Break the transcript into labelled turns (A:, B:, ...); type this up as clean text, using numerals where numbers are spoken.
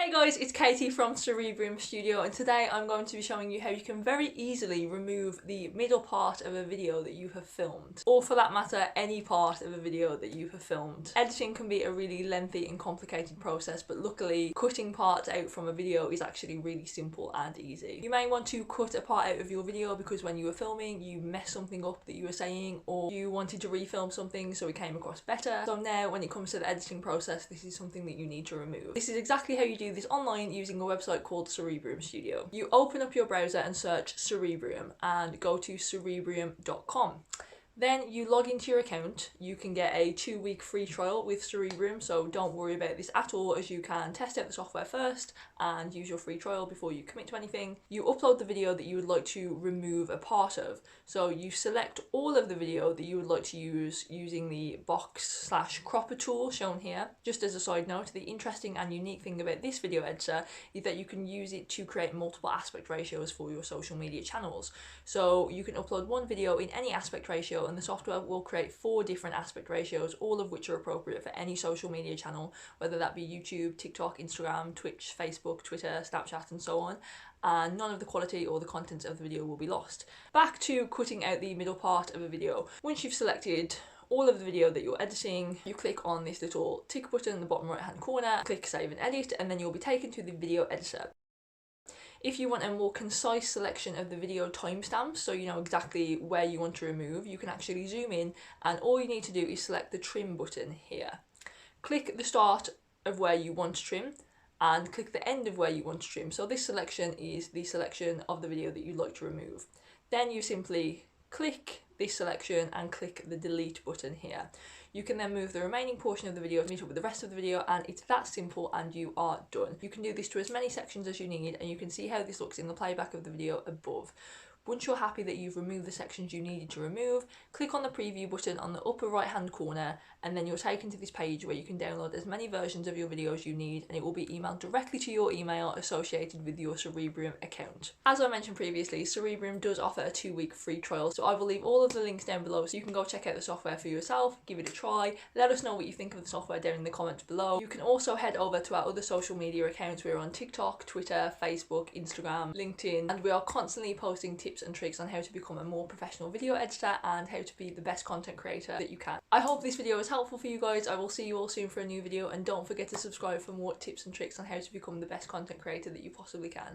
A: Hey guys, it's Katie from Cerebrum Studio, and today I'm going to be showing you how you can very easily remove the middle part of a video that you have filmed, or for that matter, any part of a video that you have filmed. Editing can be a really lengthy and complicated process, but luckily cutting parts out from a video is actually really simple and easy. You may want to cut a part out of your video because when you were filming you messed something up that you were saying, or you wanted to refilm something so it came across better. So now when it comes to the editing process, this is something that you need to remove. This is exactly how you do this online using a website called Cerebrum Studio. You open up your browser and search Cerebrum and go to cerebrum.com. Then you log into your account. You can get a 2-week free trial with Cerebrum, so don't worry about this at all, as you can test out the software first and use your free trial before you commit to anything. You upload the video that you would like to remove a part of. So you select all of the video that you would like to use using the box/cropper tool shown here. Just as a side note, the interesting and unique thing about this video editor is that you can use it to create multiple aspect ratios for your social media channels. So you can upload one video in any aspect ratio, and the software will create 4 different aspect ratios, all of which are appropriate for any social media channel, whether that be YouTube, TikTok, Instagram, Twitch, Facebook, Twitter, Snapchat, and so on. And none of the quality or the contents of the video will be lost. Back to cutting out the middle part of a video. Once you've selected all of the video that you're editing, you click on this little tick button in the bottom right hand corner, click save and edit, and then you'll be taken to the video editor. If you want a more concise selection of the video timestamps, so you know exactly where you want to remove, you can actually zoom in, and all you need to do is select the trim button here. Click the start of where you want to trim and click the end of where you want to trim. So this selection is the selection of the video that you'd like to remove. Then you simply click this selection and click the delete button here. You can then move the remaining portion of the video to meet up with the rest of the video, and it's that simple and you are done. You can do this to as many sections as you need, and you can see how this looks in the playback of the video above. Once you're happy that you've removed the sections you needed to remove, click on the preview button on the upper right hand corner, and then you're taken to this page where you can download as many versions of your videos you need, and it will be emailed directly to your email associated with your Cerebrum account. As I mentioned previously, Cerebrum does offer a 2-week free trial, so I will leave all of the links down below so you can go check out the software for yourself, give it a try, let us know what you think of the software down in the comments below. You can also head over to our other social media accounts. We're on TikTok, Twitter, Facebook, Instagram, LinkedIn, and we are constantly posting tips and tricks on how to become a more professional video editor and how to be the best content creator that you can. I hope this video was helpful for you guys. I will see you all soon for a new video, and don't forget to subscribe for more tips and tricks on how to become the best content creator that you possibly can.